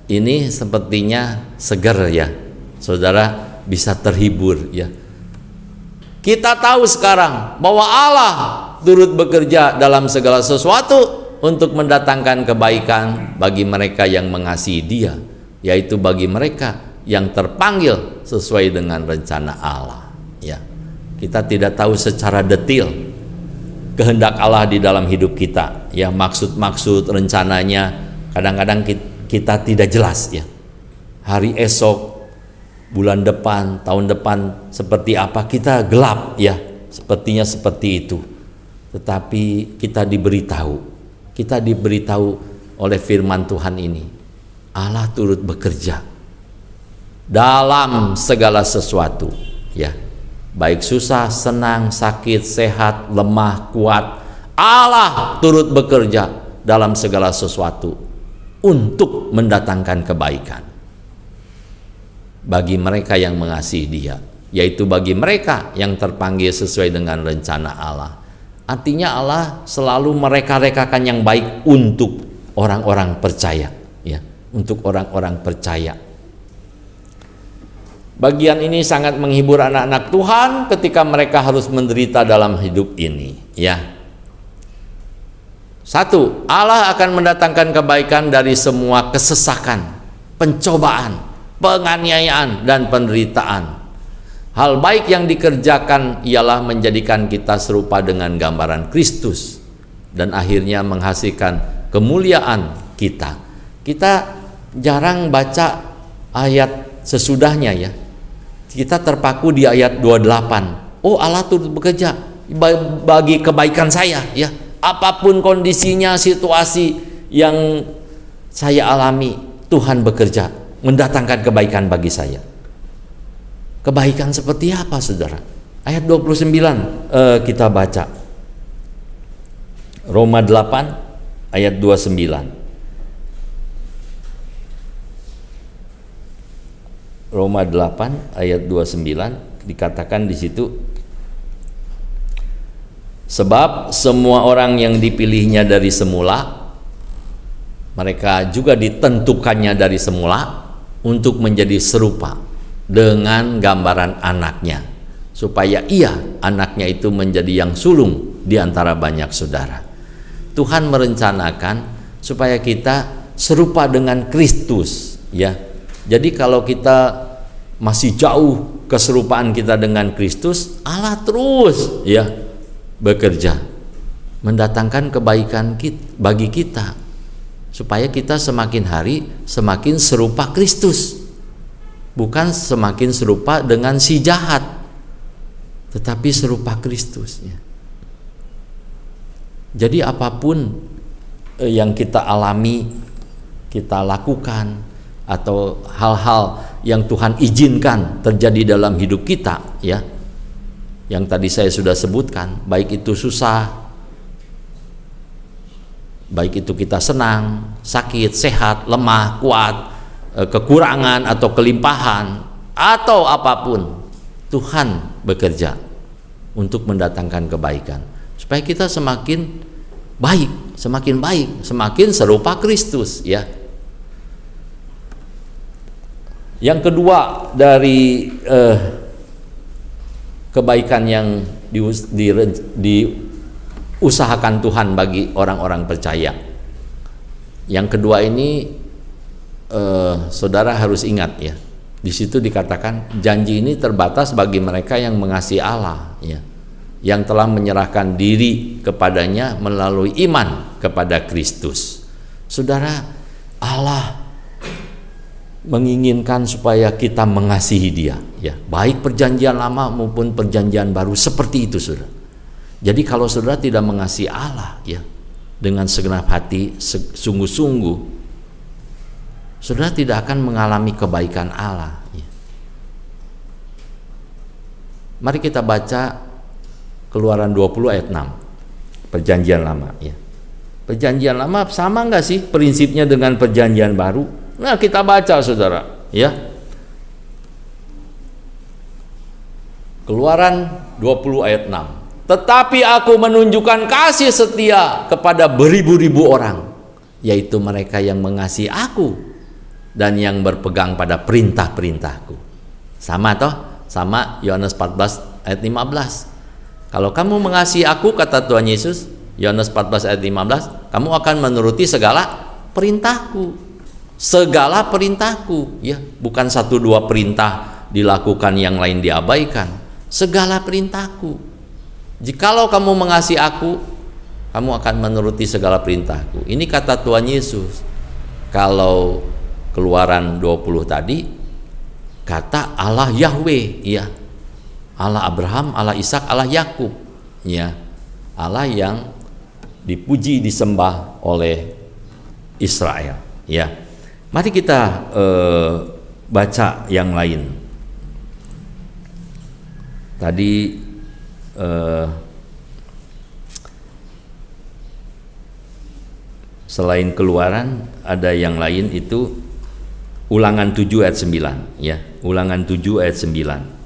ini sepertinya segar ya. Saudara bisa terhibur ya. Kita tahu sekarang bahwa Allah turut bekerja dalam segala sesuatu untuk mendatangkan kebaikan bagi mereka yang mengasihi Dia, yaitu bagi mereka yang terpanggil sesuai dengan rencana Allah ya. Kita tidak tahu secara detail kehendak Allah di dalam hidup kita ya, maksud-maksud rencananya kadang-kadang kita tidak jelas ya. Hari esok, bulan depan, tahun depan seperti apa kita gelap ya, sepertinya seperti itu. Tetapi kita diberitahu oleh firman Tuhan ini, Allah turut bekerja dalam segala sesuatu ya, baik susah, senang, sakit, sehat, lemah, kuat, Allah turut bekerja dalam segala sesuatu untuk mendatangkan kebaikan bagi mereka yang mengasihi Dia, yaitu bagi mereka yang terpanggil sesuai dengan rencana Allah. Artinya Allah selalu mereka-rekakan yang baik untuk orang-orang percaya ya, untuk orang-orang percaya. Bagian ini sangat menghibur anak-anak Tuhan ketika mereka harus menderita dalam hidup ini ya. Satu, Allah akan mendatangkan kebaikan dari semua kesesakan, pencobaan, penganiayaan dan penderitaan. Hal baik yang dikerjakan ialah menjadikan kita serupa dengan gambaran Kristus dan akhirnya menghasilkan kemuliaan kita. Kita jarang baca ayat sesudahnya ya. Kita terpaku di ayat 28. Oh, Allah turut bekerja bagi kebaikan saya ya. Apapun kondisinya, situasi yang saya alami, Tuhan bekerja mendatangkan kebaikan bagi saya. Kebaikan seperti apa saudara? Ayat 29 kita baca. Roma 8 ayat 29. Roma 8 ayat 29 dikatakan di situ, sebab semua orang yang dipilihnya dari semula, mereka juga ditentukannya dari semula untuk menjadi serupa dengan gambaran anaknya, supaya anaknya itu menjadi yang sulung di antara banyak saudara. Tuhan merencanakan supaya kita serupa dengan Kristus ya. Jadi kalau kita masih jauh keserupaan kita dengan Kristus, Allah terus ya bekerja mendatangkan kebaikan bagi kita supaya kita semakin hari semakin serupa Kristus, bukan semakin serupa dengan si jahat, tetapi serupa Kristus ya. Jadi apapun yang kita alami, kita lakukan, atau hal-hal yang Tuhan izinkan terjadi dalam hidup kita ya, yang tadi saya sudah sebutkan, baik itu susah, baik itu kita senang, sakit, sehat, lemah, kuat, kekurangan atau kelimpahan atau apapun, Tuhan bekerja untuk mendatangkan kebaikan supaya kita semakin baik, semakin serupa Kristus ya. Yang kedua dari kebaikan yang diusahakan Tuhan bagi orang-orang percaya. Yang kedua ini saudara harus ingat ya. Di situ dikatakan janji ini terbatas bagi mereka yang mengasihi Allah ya, yang telah menyerahkan diri kepadanya melalui iman kepada Kristus. Saudara, Allah menginginkan supaya kita mengasihi Dia ya, baik perjanjian lama maupun perjanjian baru seperti itu saudara. Jadi kalau saudara tidak mengasihi Allah ya dengan segenap hati, sungguh-sungguh, saudara tidak akan mengalami kebaikan Allah ya. Mari kita baca Keluaran 20 ayat 6. Perjanjian lama ya. Perjanjian lama sama nggak sih prinsipnya dengan perjanjian baru? Nah, kita baca saudara ya. Keluaran 20 ayat 6. Tetapi aku menunjukkan kasih setia kepada beribu-ribu orang, yaitu mereka yang mengasihi aku dan yang berpegang pada perintah-perintahku. Sama toh? Sama Yohanes 14 ayat 15. Kalau kamu mengasihi aku, kata Tuhan Yesus, Yohanes 14 ayat 15, kamu akan menuruti segala perintahku. Segala perintahku, ya, bukan 1-2 perintah dilakukan yang lain diabaikan. Segala perintahku. Jikalau kamu mengasihi aku, kamu akan menuruti segala perintahku. Ini kata Tuhan Yesus. Kalau Keluaran 20 tadi kata Allah Yahweh, ya. Allah Abraham, Allah Ishak, Allah Yakub, ya. Allah yang dipuji disembah oleh Israel, ya. Mari kita baca yang lain. Tadi selain Keluaran ada yang lain, itu Ulangan 7 ayat 9, ya. Ulangan 7 ayat 9.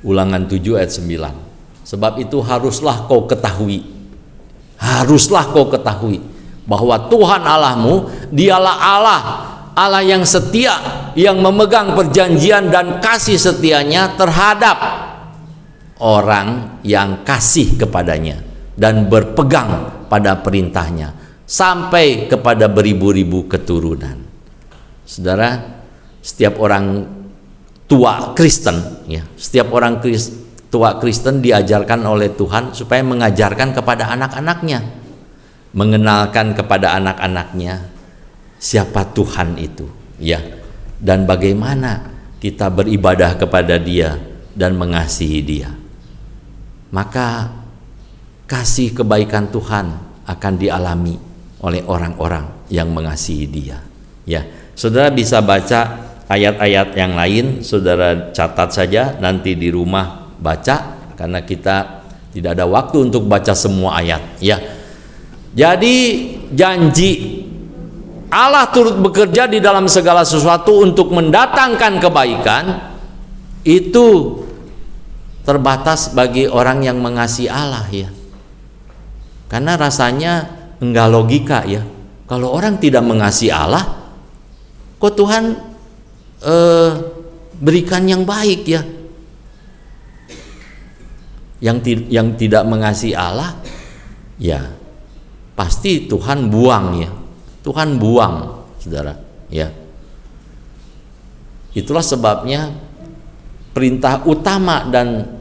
Ulangan 7 ayat 9. Sebab itu haruslah kau ketahui bahwa Tuhan Allahmu dialah Allah yang setia, yang memegang perjanjian dan kasih setianya terhadap orang yang kasih kepadanya dan berpegang pada perintahnya sampai kepada beribu-ribu keturunan. Saudara, setiap orang tua Kristen, ya, setiap orang tua Kristen diajarkan oleh Tuhan supaya mengajarkan kepada anak-anaknya, mengenalkan kepada anak-anaknya siapa Tuhan itu, ya, dan bagaimana kita beribadah kepada Dia dan mengasihi Dia. Maka kasih kebaikan Tuhan akan dialami oleh orang-orang yang mengasihi Dia, ya. Saudara bisa baca ayat-ayat yang lain, saudara catat saja nanti di rumah baca, karena kita tidak ada waktu untuk baca semua ayat, ya. Jadi janji Allah turut bekerja di dalam segala sesuatu untuk mendatangkan kebaikan itu terbatas bagi orang yang mengasihi Allah, ya. Karena rasanya enggak logika, ya. Kalau orang tidak mengasihi Allah, kok Tuhan berikan yang baik, ya. Yang tidak mengasihi Allah, ya pasti Tuhan buang, ya. Tuhan buang, saudara, ya. Itulah sebabnya perintah utama dan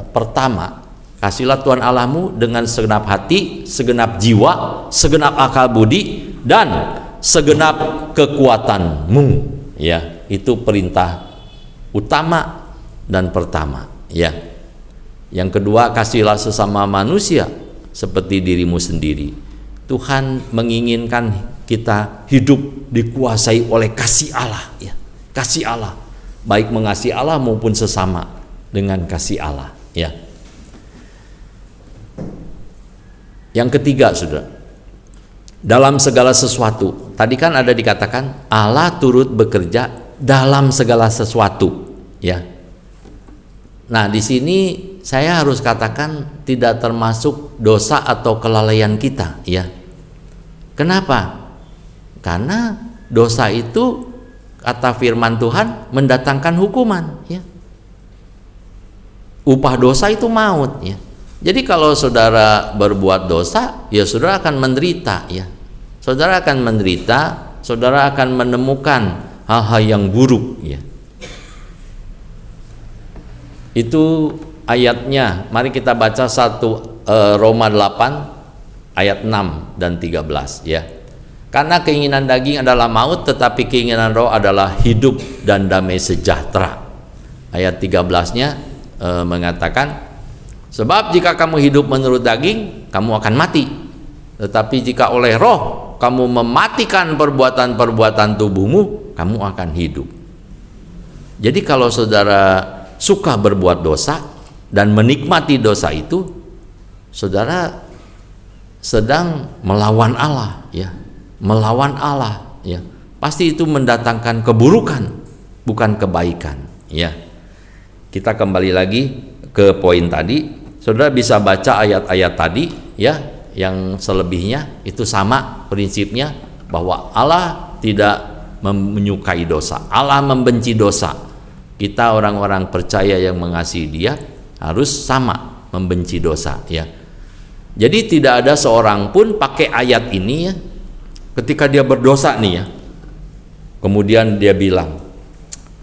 pertama, kasihlah Tuhan Allahmu dengan segenap hati, segenap jiwa, segenap akal budi, dan segenap kekuatanmu, ya. Itu perintah utama dan pertama, ya. Yang kedua, kasihlah sesama manusia seperti dirimu sendiri. Tuhan menginginkan kita hidup dikuasai oleh kasih Allah, ya. Kasih Allah, baik mengasihi Allah maupun sesama dengan kasih Allah, ya. Yang ketiga, saudara, dalam segala sesuatu. Tadi kan ada dikatakan Allah turut bekerja dalam segala sesuatu, ya. Nah, di sini saya harus katakan tidak termasuk dosa atau kelalaian kita, ya. Kenapa? Karena dosa itu, kata firman Tuhan, mendatangkan hukuman, ya. Upah dosa itu maut, ya. Jadi kalau saudara berbuat dosa, ya saudara akan menderita, ya. Saudara akan menderita, saudara akan menemukan hal-hal yang buruk, ya. Itu ayatnya. Mari kita baca Roma 8 ayat 6 dan 13, ya. Karena keinginan daging adalah maut, tetapi keinginan roh adalah hidup dan damai sejahtera. Ayat 13-nya mengatakan, sebab jika kamu hidup menurut daging, kamu akan mati. Tetapi jika oleh roh kamu mematikan perbuatan-perbuatan tubuhmu, kamu akan hidup. Jadi kalau saudara suka berbuat dosa dan menikmati dosa itu, saudara sedang melawan Allah, ya, melawan Allah, ya. Pasti itu mendatangkan keburukan, bukan kebaikan, ya. Kita kembali lagi ke poin tadi. Saudara bisa baca ayat-ayat tadi, ya, yang selebihnya itu sama prinsipnya, bahwa Allah tidak menyukai dosa, Allah membenci dosa. Kita orang-orang percaya yang mengasihi Dia harus sama membenci dosa, ya. Jadi tidak ada seorang pun pakai ayat ini, ya, ketika dia berdosa nih, ya, kemudian dia bilang,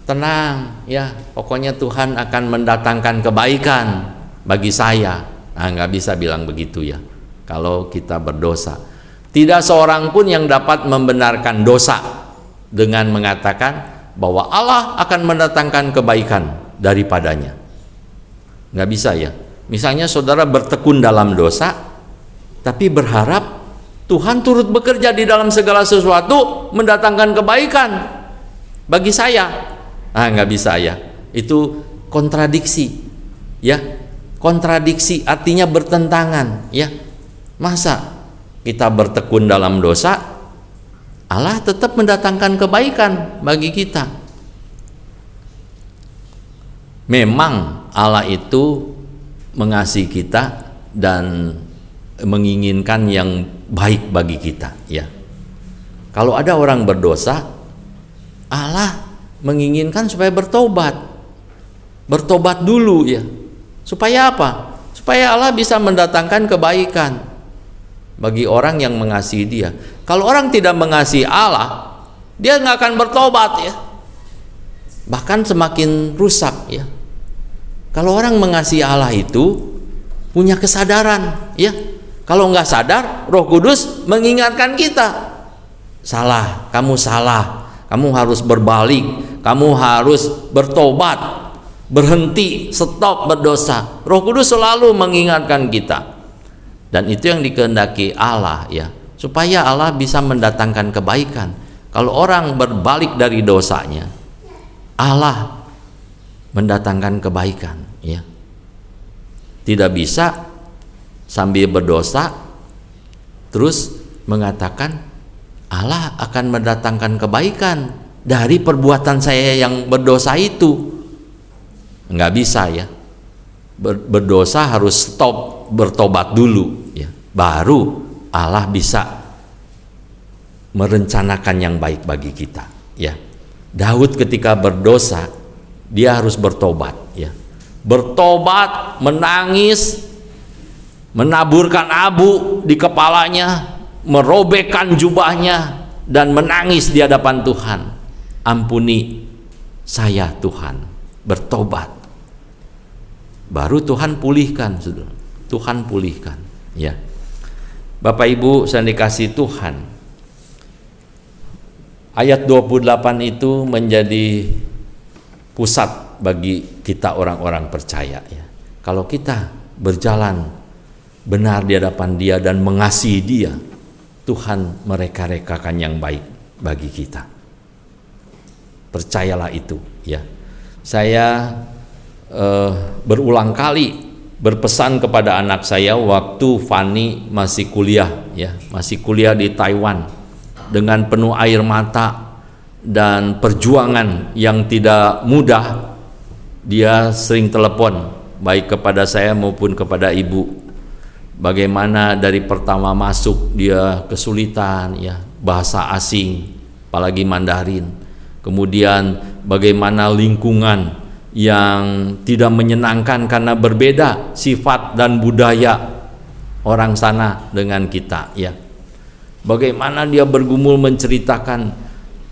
tenang, ya, pokoknya Tuhan akan mendatangkan kebaikan bagi saya. Nah, nggak bisa bilang begitu, ya. Kalau kita berdosa, tidak seorang pun yang dapat membenarkan dosa dengan mengatakan bahwa Allah akan mendatangkan kebaikan daripadanya. Nggak bisa, ya. Misalnya saudara bertekun dalam dosa, tapi berharap Tuhan turut bekerja di dalam segala sesuatu mendatangkan kebaikan bagi saya. Ah, nggak bisa, ya. Itu kontradiksi, ya. Kontradiksi artinya bertentangan, ya. Masa kita bertekun dalam dosa, Allah tetap mendatangkan kebaikan bagi kita? Memang Allah itu mengasihi kita dan menginginkan yang baik bagi kita, ya. Kalau ada orang berdosa, Allah menginginkan supaya bertobat. Bertobat dulu, ya. Supaya apa? Supaya Allah bisa mendatangkan kebaikan bagi orang yang mengasihi Dia. Kalau orang tidak mengasihi Allah, dia nggak akan bertobat, ya. Bahkan semakin rusak, ya. Kalau orang mengasihi Allah itu punya kesadaran, ya. Kalau nggak sadar, Roh Kudus mengingatkan kita, salah, kamu harus berbalik, kamu harus bertobat, berhenti, stop berdosa. Roh Kudus selalu mengingatkan kita, dan itu yang dikehendaki Allah, ya, supaya Allah bisa mendatangkan kebaikan. Kalau orang berbalik dari dosanya, Allah mendatangkan kebaikan, ya. Tidak bisa sambil berdosa terus mengatakan Allah akan mendatangkan kebaikan dari perbuatan saya yang berdosa itu. Nggak bisa, ya. Berdosa harus stop, bertobat dulu, ya. Baru Allah bisa merencanakan yang baik bagi kita, ya. Daud ketika berdosa, dia harus bertobat, ya. Bertobat, menangis, menaburkan abu di kepalanya, merobekkan jubahnya, dan menangis di hadapan Tuhan. Ampuni saya Tuhan, bertobat. Baru Tuhan pulihkan, saudara. Tuhan pulihkan, ya. Bapak Ibu saya dikasih Tuhan, ayat 28 itu menjadi pusat bagi kita orang-orang percaya, ya. Kalau kita berjalan benar di hadapan Dia dan mengasihi Dia, Tuhan mereka-rekakan yang baik bagi kita. Percayalah itu, ya. Saya berulang kali berpesan kepada anak saya waktu Fani masih kuliah, ya, masih kuliah di Taiwan, dengan penuh air mata dan perjuangan yang tidak mudah. Dia sering telepon baik kepada saya maupun kepada ibu, bagaimana dari pertama masuk dia kesulitan, ya, bahasa asing apalagi Mandarin, kemudian bagaimana lingkungan yang tidak menyenangkan karena berbeda sifat dan budaya orang sana dengan kita, ya. Bagaimana dia bergumul menceritakan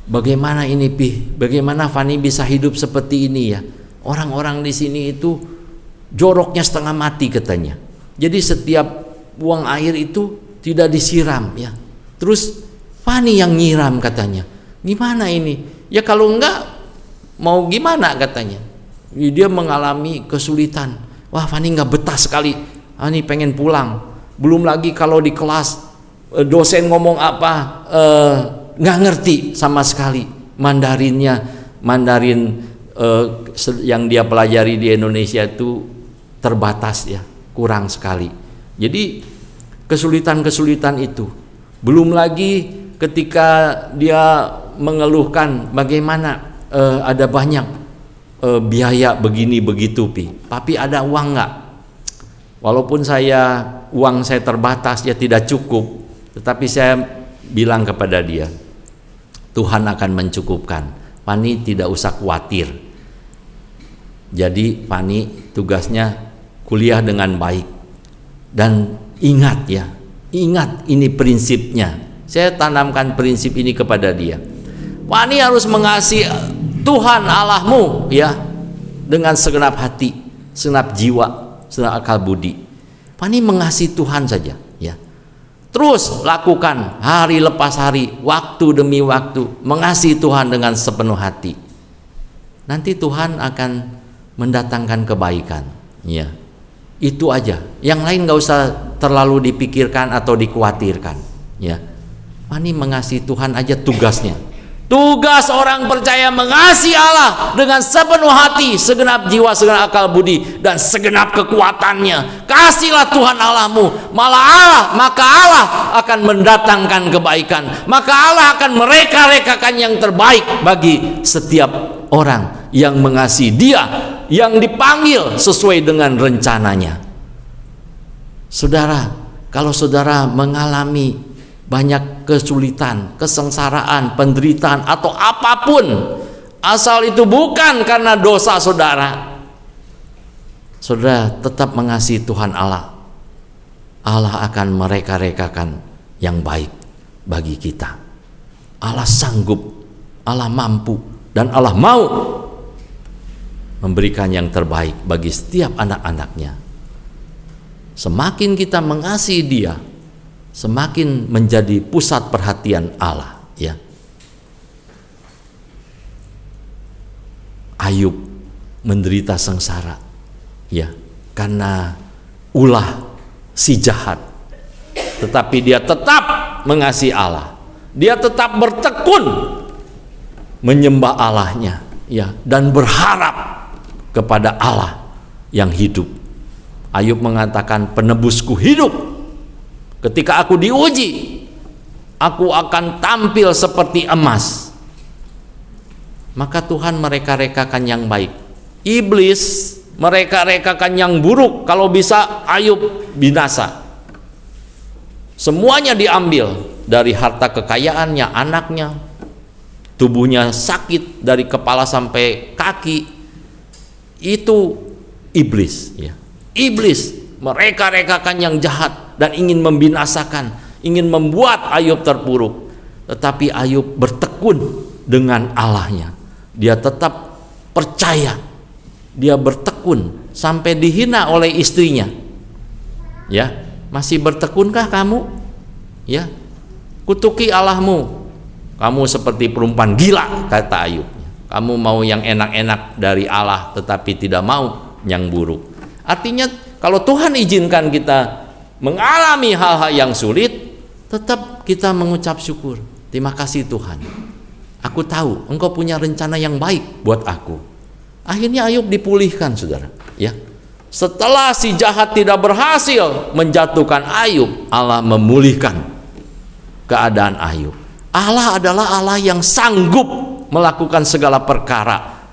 bagaimana ini bagaimana Fani bisa hidup seperti ini, ya. Orang-orang di sini itu joroknya setengah mati katanya. Jadi setiap buang air itu tidak disiram, ya. Terus Fani yang nyiram katanya. Gimana ini? Ya kalau enggak mau gimana katanya. Dia mengalami kesulitan. Wah, Fani nggak betah sekali. Ini pengen pulang. Belum lagi kalau di kelas dosen ngomong apa nggak ngerti sama sekali Mandarin yang dia pelajari di Indonesia itu terbatas ya, kurang sekali. Jadi kesulitan-kesulitan itu, belum lagi ketika dia mengeluhkan bagaimana ada banyak biaya begini begitu tapi ada uang nggak? Walaupun uang saya terbatas, ya tidak cukup, tetapi saya bilang kepada dia, Tuhan akan mencukupkan. Fani tidak usah khawatir. Jadi Fani tugasnya kuliah dengan baik. Dan ingat ya, ingat ini prinsipnya. Saya tanamkan prinsip ini kepada dia. Fani harus mengasihi Tuhan Allahmu ya, dengan segenap hati, segenap jiwa, segenap akal budi. Fani mengasihi Tuhan saja ya. Terus lakukan hari lepas hari, waktu demi waktu, mengasihi Tuhan dengan sepenuh hati. Nanti Tuhan akan mendatangkan kebaikan ya. Itu aja. Yang lain gak usah terlalu dipikirkan atau dikhawatirkan ya. Fani mengasihi Tuhan aja tugasnya. Tugas orang percaya mengasihi Allah dengan sepenuh hati, segenap jiwa, segenap akal budi, dan segenap kekuatannya. Kasihlah Tuhan Allahmu, maka Allah akan mendatangkan kebaikan. Maka Allah akan mereka-rekakan yang terbaik bagi setiap orang yang mengasihi Dia, yang dipanggil sesuai dengan rencananya. Saudara, kalau saudara mengalami banyak kesulitan, kesengsaraan, penderitaan, atau apapun, asal itu bukan karena dosa saudara, saudara tetap mengasihi Tuhan Allah, Allah akan mereka-rekakan yang baik bagi kita. Allah sanggup, Allah mampu, dan Allah mau memberikan yang terbaik bagi setiap anak-anaknya. Semakin kita mengasihi Dia, semakin menjadi pusat perhatian Allah ya. Ayub menderita sengsara ya, karena ulah si jahat, tetapi dia tetap mengasihi Allah. Dia tetap bertekun menyembah Allahnya ya, dan berharap kepada Allah yang hidup. Ayub mengatakan, penebusku hidup. Ketika aku diuji, aku akan tampil seperti emas. Maka Tuhan mereka-rekakan yang baik. Iblis mereka-rekakan yang buruk. Kalau bisa Ayub binasa. Semuanya diambil, dari harta kekayaannya, anaknya, tubuhnya sakit dari kepala sampai kaki. Itu iblis ya. Iblis mereka-rekakan yang jahat dan ingin membinasakan, ingin membuat Ayub terpuruk. Tetapi Ayub bertekun dengan Allahnya. Dia tetap percaya. Dia bertekun sampai dihina oleh istrinya. Ya, masih bertekunkah kamu? Ya, kutuki Allahmu. Kamu seperti perempuan gila, kata Ayub. Kamu mau yang enak-enak dari Allah, tetapi tidak mau yang buruk. Artinya kalau Tuhan izinkan kita mengalami hal-hal yang sulit, tetap kita mengucap syukur. Terima kasih Tuhan, aku tahu Engkau punya rencana yang baik buat aku. Akhirnya Ayub dipulihkan saudara ya. Setelah si jahat tidak berhasil menjatuhkan Ayub, Allah memulihkan keadaan Ayub. Allah adalah Allah yang sanggup melakukan segala perkara,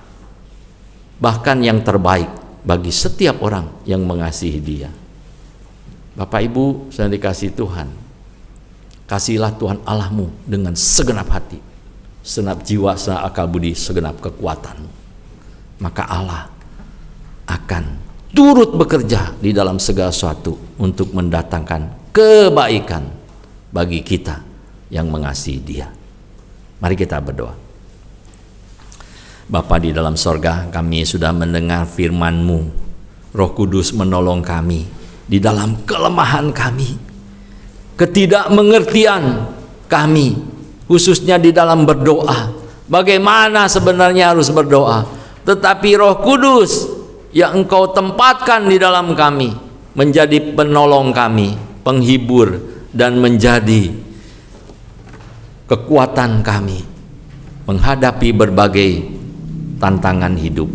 bahkan yang terbaik bagi setiap orang yang mengasihi Dia. Bapak Ibu saya dikasihi Tuhan, kasihilah Tuhan Allahmu dengan segenap hati, segenap jiwa, segenap akal budi, segenap kekuatanmu. Maka Allah akan turut bekerja di dalam segala sesuatu untuk mendatangkan kebaikan bagi kita yang mengasihi Dia. Mari kita berdoa. Bapa di dalam sorga, kami sudah mendengar firman-Mu. Roh Kudus menolong kami di dalam kelemahan kami, ketidakmengertian kami, khususnya di dalam berdoa. Bagaimana sebenarnya harus berdoa? Tetapi Roh Kudus yang Engkau tempatkan di dalam kami menjadi penolong kami, penghibur, dan menjadi kekuatan kami menghadapi berbagai tantangan hidup